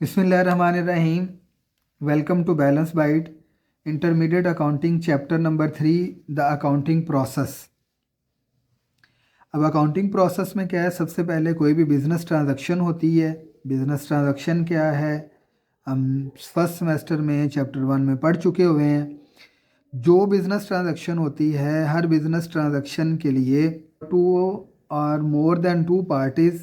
बिस्मिल्लाहिर्रहमानिर्रहीम। Welcome to Balance Byte intermediate accounting chapter number 3 the accounting process. अब accounting process में क्या है, सबसे पहले कोई भी बिज़नेस ट्रांजैक्शन होती है। बिज़नेस ट्रांजैक्शन क्या है, हम फर्स्ट सेमेस्टर में चैप्टर 1 में पढ़ चुके हुए हैं। जो बिज़नेस ट्रांजैक्शन होती है, हर बिज़नेस ट्रांजैक्शन के लिए टू और more than two parties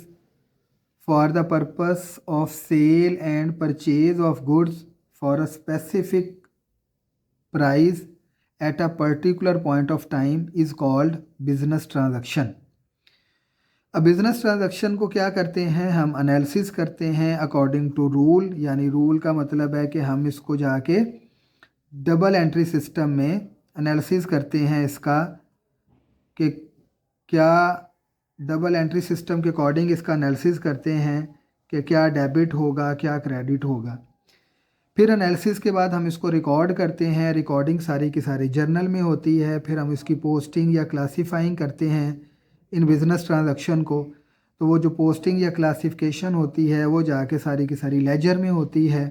for the purpose of sale and purchase of goods for a specific price at a particular point of time is called business transaction। अब business transaction को क्या करते हैं, हम analysis करते हैं according to rule. यानी rule का मतलब है कि हम इसको जाके डबल एंट्री सिस्टम में एनालिसिस करते हैं इसका कि क्या डबल एंट्री सिस्टम के अकॉर्डिंग इसका एनालिसिस करते हैं कि क्या डेबिट होगा क्या क्रेडिट होगा। फिर एनालिसिस के बाद हम इसको रिकॉर्ड करते हैं। रिकॉर्डिंग सारी की सारी जर्नल में होती है। फिर हम इसकी पोस्टिंग या क्लासीफाइंग करते हैं इन बिज़नेस ट्रांजैक्शन को। तो वो जो पोस्टिंग या क्लासिफिकेशन होती है वो जाके सारी की सारी लेजर में होती है।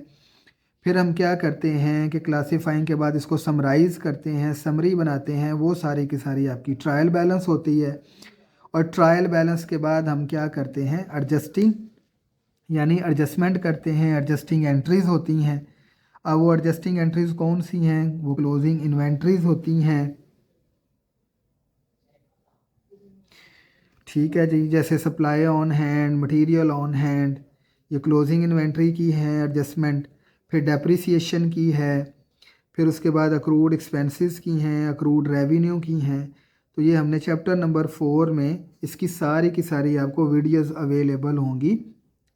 फिर हम क्या करते हैं कि क्लासीफाइंग के बाद इसको समराइज़ करते हैं, समरी बनाते हैं। वो सारी की सारी आपकी ट्रायल बैलेंस होती है। और ट्रायल बैलेंस के बाद हम क्या करते हैं, एडजस्टिंग यानी एडजस्टमेंट करते हैं। एडजस्टिंग एंट्रीज़ होती हैं। अब वो एडजस्टिंग एंट्रीज़ कौन सी हैं, वो क्लोजिंग इन्वेंट्रीज़ होती हैं। ठीक है जी, जैसे supply on hand, material on hand, ये क्लोजिंग इन्वेंट्री की है एडजस्टमेंट। फिर डेप्रिसिएशन की है। फिर उसके बाद अक्रूड एक्सपेंसेस की हैं, अक्रूड रेवेन्यू की हैं। तो ये हमने चैप्टर नंबर 4 में इसकी सारी की सारी आपको वीडियोस अवेलेबल होंगी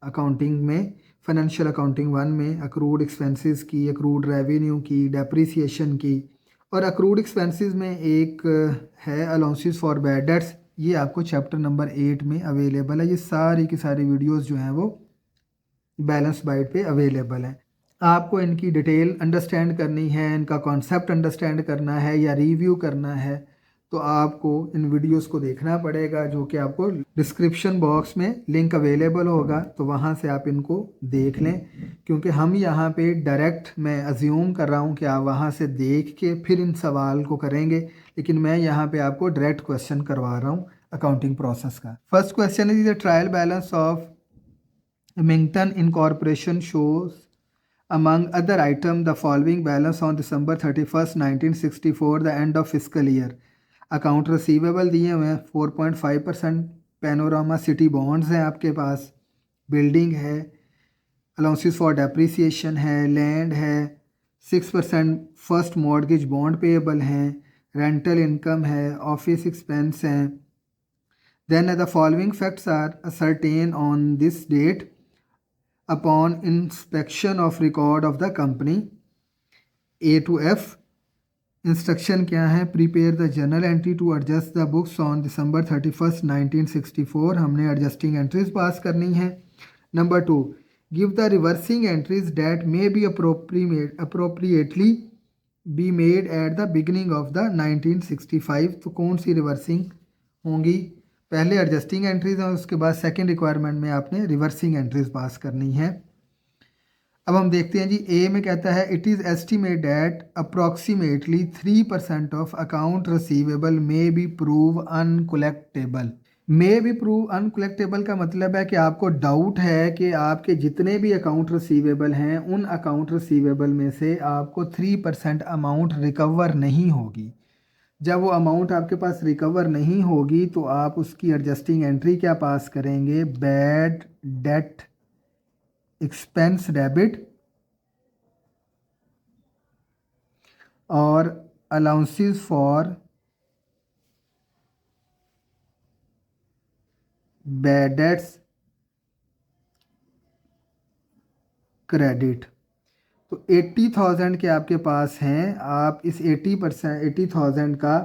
अकाउंटिंग में। फाइनेंशियल अकाउंटिंग 1 में अक्रूड एक्सपेंसेस की, अक्रूड रेवेन्यू की, डेप्रिसिएशन की। और अक्रूड एक्सपेंसेस में एक है अलाउंसेस फॉर बैड डेट्स, ये आपको चैप्टर नंबर 8 में अवेलेबल है। ये सारी की सारी वीडियोस जो हैं वो बैलेंस बाइट पे अवेलेबल हैं। आपको इनकी डिटेल अंडरस्टैंड करनी है, इनका कॉन्सेप्ट अंडरस्टैंड करना है या रिव्यू करना है, तो आपको इन वीडियोस को देखना पड़ेगा, जो कि आपको डिस्क्रिप्शन बॉक्स में लिंक अवेलेबल होगा। तो वहाँ से आप इनको देख लें, क्योंकि हम यहाँ पे डायरेक्ट, मैं अज्यूम कर रहा हूँ कि आप वहाँ से देख के फिर इन सवाल को करेंगे, लेकिन मैं यहाँ पे आपको डायरेक्ट क्वेश्चन करवा रहा हूँ अकाउंटिंग प्रोसेस का। First question is the trial balance of Remington Incorporation shows among other items the following balance on December 31st 1964, the end of fiscal year। Account receivable दिए हुए हैं 4.5%, पैनोरामा सिटी बॉन्ड्स हैं आपके पास, building है, allowances for depreciation है, land है, 6% first mortgage bond payable हैं, rental income है, ऑफिस एक्सपेंस हैं। Then the following facts are ascertained on this date upon inspection of record of the company। A to F instruction क्या है, prepare the journal entry to adjust the books on December 31st 1964। हमने adjusting entries pass करनी है। Number 2, give the reversing entries that may be appropriately be made at the beginning of the 1965। तो कौन सी reversing होंगी, पहले adjusting entries और उसके बाद सेकंड रिक्वायरमेंट में आपने रिवर्सिंग एंट्रीज पास करनी है। अब हम देखते हैं जी, ए में कहता है it is estimate that approximately 3% of account receivable may be prove uncollectible. May be prove uncollectible का मतलब है कि आपको डाउट है कि आपके जितने भी अकाउंट रिसीवेबल हैं उन अकाउंट रिसीवेबल में से आपको 3% अमाउंट रिकवर नहीं होगी। जब वो अमाउंट आपके पास रिकवर नहीं होगी तो आप उसकी एडजस्टिंग एंट्री क्या पास करेंगे, बैड डेट एक्सपेंस डेबिट और allowances for bad debts credit. तो 80,000 के आपके पास हैं, आप इस 80,000 का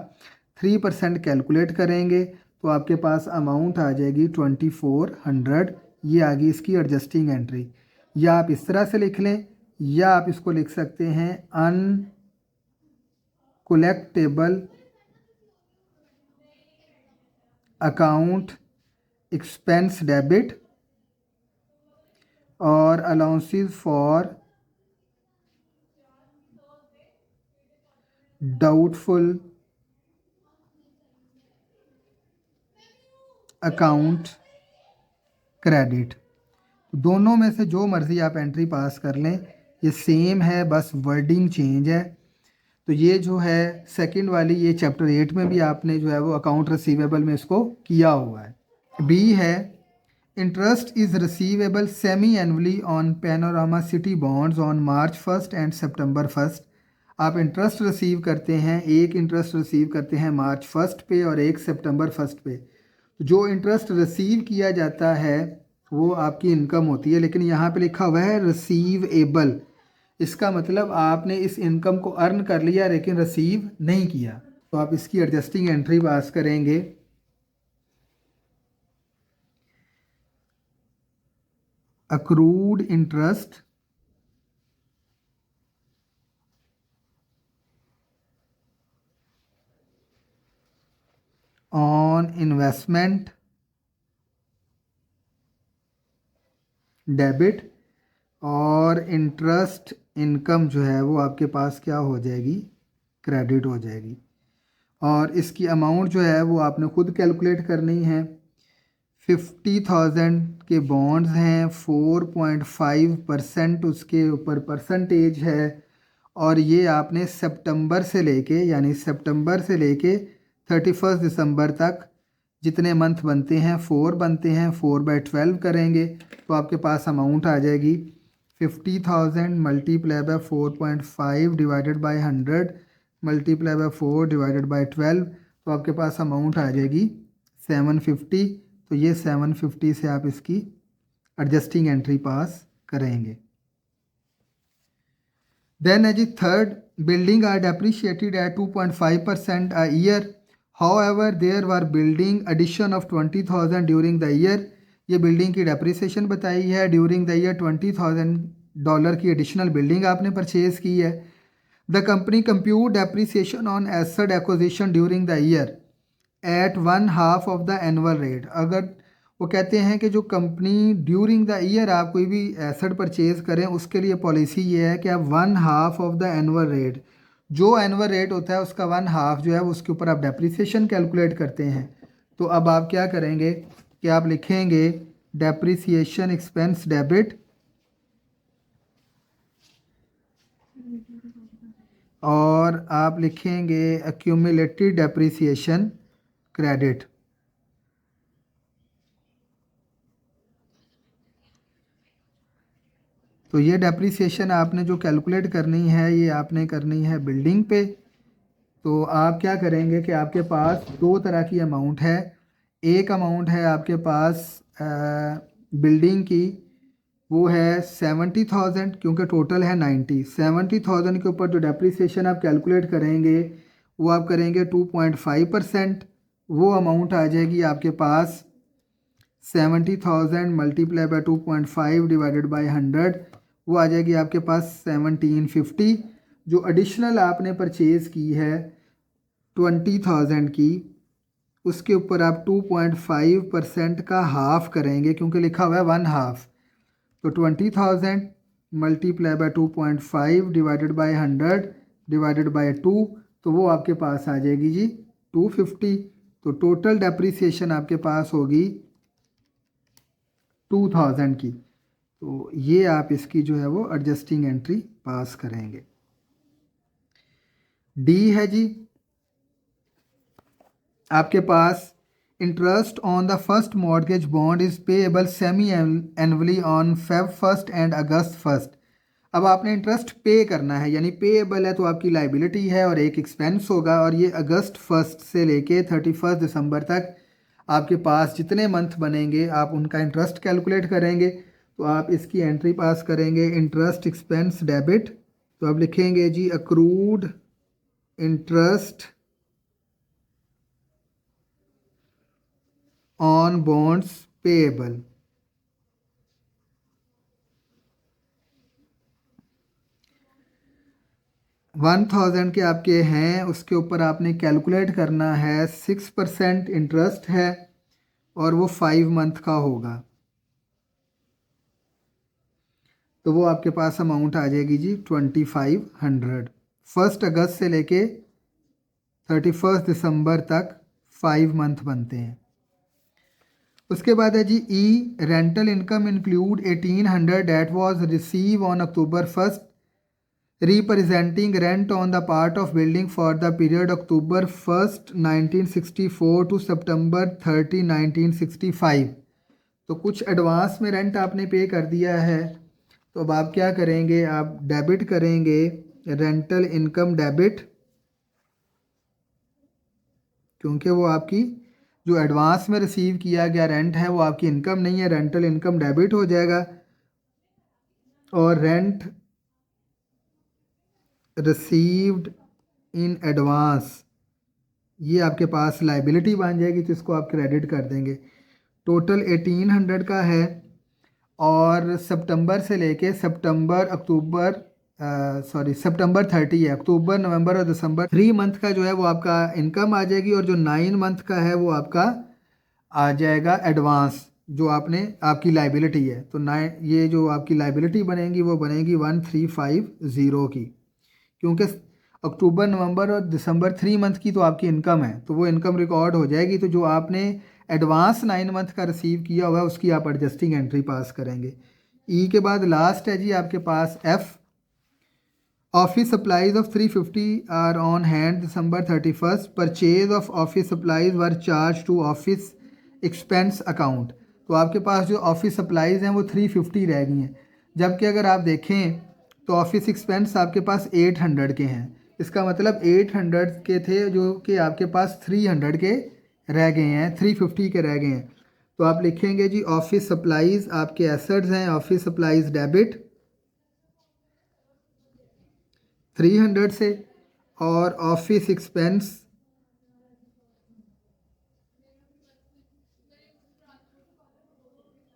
3% कैलकुलेट करेंगे तो आपके पास अमाउंट आ जाएगी 2400। ये आ गई इसकी एडजस्टिंग एंट्री। या आप इस तरह से लिख लें या आप इसको लिख सकते हैं अनकलेक्टेबल अकाउंट एक्सपेंस डेबिट और और allowances for doubtful account credit. दोनों में से जो मर्ज़ी आप एंट्री पास कर लें, ये सेम है, बस वर्डिंग चेंज है। तो ये जो है सेकंड वाली, ये चैप्टर 8 में भी आपने जो है वो अकाउंट रिसीवेबल में इसको किया हुआ है। बी है interest is receivable semi annually on panorama city bonds on March 1 and September 1। आप इंटरेस्ट रिसीव करते हैं, एक इंटरेस्ट रिसीव करते हैं March 1 पे और एक September 1 पे। जो इंटरेस्ट रिसीव किया जाता है वो आपकी इनकम होती है, लेकिन यहाँ पे लिखा हुआ है रिसीवेबल। इसका मतलब आपने इस इनकम को अर्न कर लिया लेकिन रिसीव नहीं किया। तो आप इसकी एडजस्टिंग एंट्री पास करेंगे। Accrued interest on investment debit, और इंटरेस्ट इनकम जो है वो आपके पास क्या हो जाएगी, क्रेडिट हो जाएगी। और इसकी अमाउंट जो है वो आपने खुद कैलकुलेट करनी है। 50,000 के बॉन्ड्स हैं, 4.5% उसके ऊपर परसेंटेज है, और ये आपने सितंबर से लेके, यानी सितंबर से लेके 31 दिसंबर तक जितने मंथ बनते हैं, 4 बनते हैं, 4/12 करेंगे तो आपके पास अमाउंट आ जाएगी 50,000 multiply by 4.5 divided by 100 multiply by 4 divided by 12, तो आपके पास अमाउंट आ जाएगी 750। तो ये 750 से आप इसकी एडजस्टिंग एंट्री पास करेंगे। देन है जी third, building are depreciated at 2.5% a year, however there were building addition of 20,000 during the year. ये बिल्डिंग की डेप्रिसिएशन बताई है। ड्यूरिंग द ईयर $20,000 की एडिशनल बिल्डिंग आपने परचेज़ की है। The company compute depreciation on asset acquisition during the year at 1/2 of the annual rate. अगर वो कहते हैं कि जो कंपनी ड्यूरिंग द ईयर आप कोई भी एसेट परचेज़ करें, उसके लिए पॉलिसी ये है कि आप 1/2 ऑफ द एनुअल रेट, जो एनुअल रेट होता है उसका 1/2 जो है उसके ऊपर आप डेप्रिसिएशन कैलकुलेट करते हैं। तो अब आप क्या करेंगे कि आप लिखेंगे डेप्रिसिएशन एक्सपेंस डेबिट और आप लिखेंगे एक्यूमुलेटेड डेप्रिसिएशन क्रेडिट। तो ये डेप्रिसिएशन आपने जो कैलकुलेट करनी है ये आपने करनी है बिल्डिंग पे। तो आप क्या करेंगे कि आपके पास दो तरह की अमाउंट है। एक अमाउंट है आपके पास बिल्डिंग की, वो है 70,000, क्योंकि टोटल है 90। 70,000 के ऊपर जो डेप्रिसिएशन आप कैलकुलेट करेंगे वो आप करेंगे 2.5%। वो अमाउंट आ जाएगी आपके पास 70,000 मल्टीप्लाई बाय 2.5 डिवाइडेड बाय 100, वो आ जाएगी आपके पास 1750। जो एडिशनल आपने परचेज़ की है 20,000 की, उसके ऊपर आप 2.5% का हाफ करेंगे, क्योंकि लिखा हुआ है 1/2। तो 20,000 multiply by 2.5 divided by 100 divided by 2, तो वो आपके पास आ जाएगी जी 250। तो टोटल डेप्रिसिएशन आपके पास होगी 2,000 की। तो ये आप इसकी जो है वो एडजस्टिंग एंट्री पास करेंगे। डी है जी आपके पास interest on the first mortgage bond is payable semi annually on Feb 1 and August 1। अब आपने इंटरेस्ट पे करना है, यानी पेएबल है तो आपकी लाइबिलिटी है और एक एक्सपेंस होगा, और ये August 1 से लेके 31 दिसंबर तक आपके पास जितने मंथ बनेंगे आप उनका इंटरेस्ट कैलकुलेट करेंगे। तो आप इसकी एंट्री पास करेंगे इंटरेस्ट एक्सपेंस डेबिट। तो आप लिखेंगे जी accrued interest on bonds payable. $1,000 के आपके हैं, उसके ऊपर आपने कैलकुलेट करना है 6% इंटरेस्ट है और वो 5 मंथ का होगा। तो वो आपके पास अमाउंट आ जाएगी जी 2500। 1 अगस्त से लेके 31 दिसंबर तक 5 मंथ बनते हैं। उसके बाद है जी E rental income include 1800 date was receive on October 1 representing rent on the part of building for the period October 1st 1964 to September 30 1965। तो कुछ एडवांस में रेंट आपने पे कर दिया है, तो अब आप क्या करेंगे, आप डेबिट करेंगे रेंटल इनकम डेबिट, क्योंकि वो आपकी जो एडवांस में रिसीव किया गया रेंट है वो आपकी इनकम नहीं है, रेंटल इनकम डेबिट हो जाएगा। और रेंट रिसीव्ड इन एडवांस ये आपके पास लाइबिलिटी बन जाएगी, तो इसको आप क्रेडिट कर देंगे। टोटल 1800 का है और सितंबर से लेके सितंबर 30 है, अक्टूबर नवंबर और दिसंबर 3 मंथ का जो है वो आपका इनकम आ जाएगी, और जो 9 मंथ का है वो आपका आ जाएगा एडवांस जो आपकी लाइबिलिटी है। तो ये जो आपकी लाइबिलिटी बनेगी वो बनेगी 1350 की, क्योंकि अक्टूबर नवंबर और दिसंबर 3 मंथ की तो आपकी इनकम है, तो वो इनकम रिकॉर्ड हो जाएगी। तो जो आपने एडवांस 9 मंथ का रिसीव किया हुआ है उसकी आप एडजस्टिंग एंट्री पास करेंगे। ई के बाद लास्ट है जी आपके पास F, office supplies of 350 are on hand December 31, purchase of office supplies were charge to office expense account. तो आपके पास जो ऑफिस सप्लाईज हैं वो 350 रह गई हैं, जबकि अगर आप देखें तो ऑफिस एक्सपेंस आपके पास 800 के हैं। इसका मतलब 800 के थे जो कि आपके पास 300 के रह गए हैं, 350 के रह गए हैं। तो आप लिखेंगे जी ऑफिस सप्लाईज आपके एसेट्स हैं, ऑफिस सप्लाईज डेबिट 300 से, और ऑफिस एक्सपेंस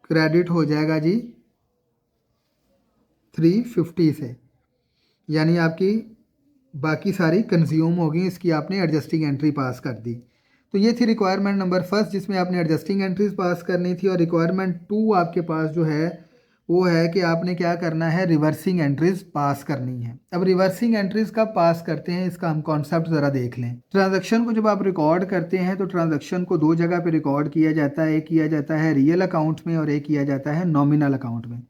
क्रेडिट हो जाएगा जी 350 से, यानी आपकी बाकी सारी कंज्यूम होगी, इसकी आपने एडजस्टिंग एंट्री पास कर दी। तो ये थी रिक्वायरमेंट नंबर 1 जिसमें आपने एडजस्टिंग एंट्रीज पास करनी थी। और रिक्वायरमेंट 2 आपके पास जो है वो है कि आपने क्या करना है, रिवर्सिंग एंट्रीज पास करनी है। अब रिवर्सिंग एंट्रीज कब पास करते हैं इसका हम कॉन्सेप्ट ज़रा देख लें। ट्रांजैक्शन को जब आप रिकॉर्ड करते हैं तो ट्रांजैक्शन को 2 जगह पे रिकॉर्ड किया जाता है, एक किया जाता है रियल अकाउंट में और एक किया जाता है नॉमिनल अकाउंट में।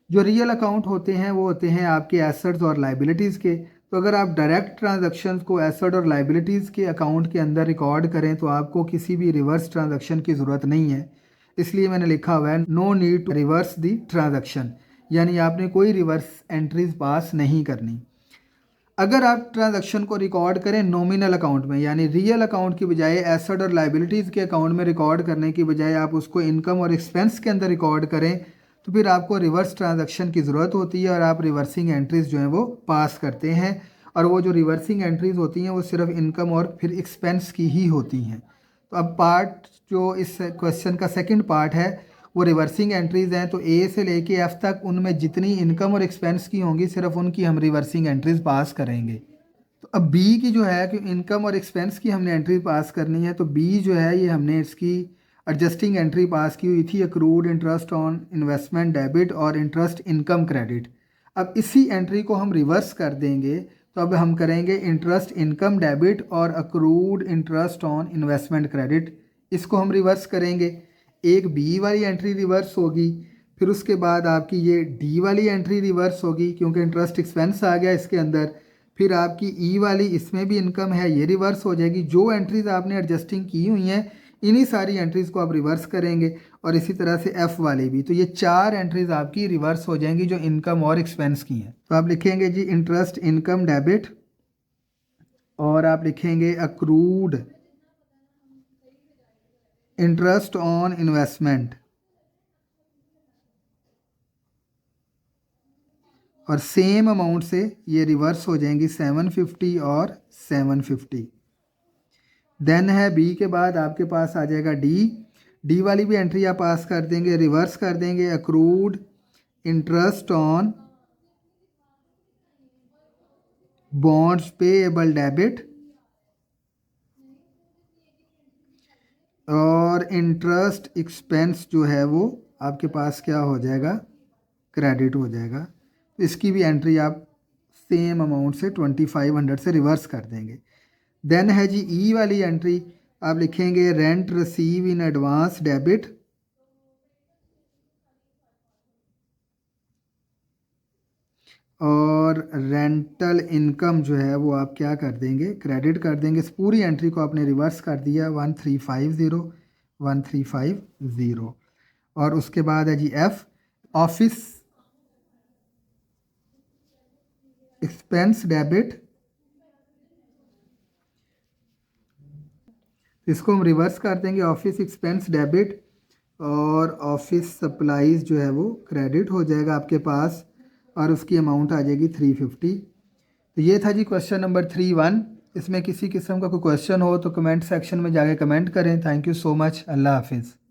जो रियल अकाउंट होते हैं वो होते हैं आपके एसेट्स और लाइबिलिटीज़ के। तो अगर आप डायरेक्ट ट्रांजैक्शंस को एसेट और लाइबिलिटीज़ के अकाउंट के अंदर रिकॉर्ड करें तो आपको किसी भी रिवर्स ट्रांजैक्शन की ज़रूरत नहीं है, इसलिए मैंने लिखा हुआ है no need to reverse the transaction, यानी आपने कोई रिवर्स एंट्रीज पास नहीं करनी। अगर आप ट्रांजैक्शन को रिकॉर्ड करें नॉमिनल अकाउंट में, यानी रियल अकाउंट की बजाय एसेट और लाइबिलिटीज़ के अकाउंट में रिकॉर्ड करने की बजाय आप उसको इनकम और एक्सपेंस के अंदर रिकॉर्ड करें, तो फिर आपको रिवर्स ट्रांजैक्शन की ज़रूरत होती है और आप रिवर्सिंग एंट्रीज जो हैं वो पास करते हैं। और वो जो रिवर्सिंग एंट्रीज होती हैं वो सिर्फ इनकम और फिर एक्सपेंस की ही होती हैं। तो अब पार्ट जो इस क्वेश्चन का सेकंड पार्ट है वो रिवर्सिंग एंट्रीज हैं। तो ए से लेके एफ तक उनमें जितनी इनकम और एक्सपेंस की होंगी सिर्फ उनकी हम रिवर्सिंग एंट्रीज पास करेंगे। तो अब बी की जो है कि इनकम और एक्सपेंस की हमने एंट्री पास करनी है, तो बी जो है ये हमने इसकी एडजस्टिंग एंट्री पास की हुई थी, accrued interest on investment debit और इंटरेस्ट इनकम क्रेडिट। अब इसी एंट्री को हम रिवर्स कर देंगे, तो अब हम करेंगे इंटरेस्ट इनकम डेबिट और accrued interest on investment credit, इसको हम रिवर्स करेंगे। एक बी वाली एंट्री रिवर्स होगी, फिर उसके बाद आपकी ये डी वाली एंट्री रिवर्स होगी क्योंकि इंटरेस्ट एक्सपेंस आ गया इसके अंदर। फिर आपकी ई वाली, इसमें भी इनकम है, ये रिवर्स हो जाएगी। जो एंट्रीज आपने एडजस्टिंग की हुई हैं इन्हीं सारी एंट्रीज़ को आप रिवर्स करेंगे, और इसी तरह से एफ़ वाली भी। तो ये 4 एंट्रीज़ आपकी रिवर्स हो जाएंगी जो इनकम और एक्सपेंस की हैं। तो आप लिखेंगे जी इंटरेस्ट इनकम डेबिट, और आप लिखेंगे अक्रूड इंटरेस्ट ऑन इन्वेस्टमेंट, और सेम अमाउंट से ये रिवर्स हो जाएंगी 750 और 750। देन है बी के बाद आपके पास आ जाएगा डी। डी वाली भी एंट्री आप पास कर देंगे, रिवर्स कर देंगे accrued interest on bonds payable debit, और इंटरेस्ट एक्सपेंस जो है वो आपके पास क्या हो जाएगा, क्रेडिट हो जाएगा। तो इसकी भी एंट्री आप सेम अमाउंट से 2500 से रिवर्स कर देंगे। देन है जी ई वाली एंट्री, आप लिखेंगे rent receive in advance debit और रेंटल इनकम जो है वो आप क्या कर देंगे, क्रेडिट कर देंगे। इस पूरी एंट्री को आपने रिवर्स कर दिया 1350 और उसके बाद है जी एफ ऑफिस एक्सपेंस डेबिट, इसको हम रिवर्स कर देंगे ऑफिस एक्सपेंस डेबिट और ऑफिस सप्लाईज जो है वो क्रेडिट हो जाएगा आपके पास और उसकी अमाउंट आ जाएगी 350। तो ये था जी क्वेश्चन नंबर 3-1। इसमें किसी किस्म का कोई क्वेश्चन हो तो कमेंट सेक्शन में जाके कमेंट करें। Thank you so much. अल्लाह हाफिज़।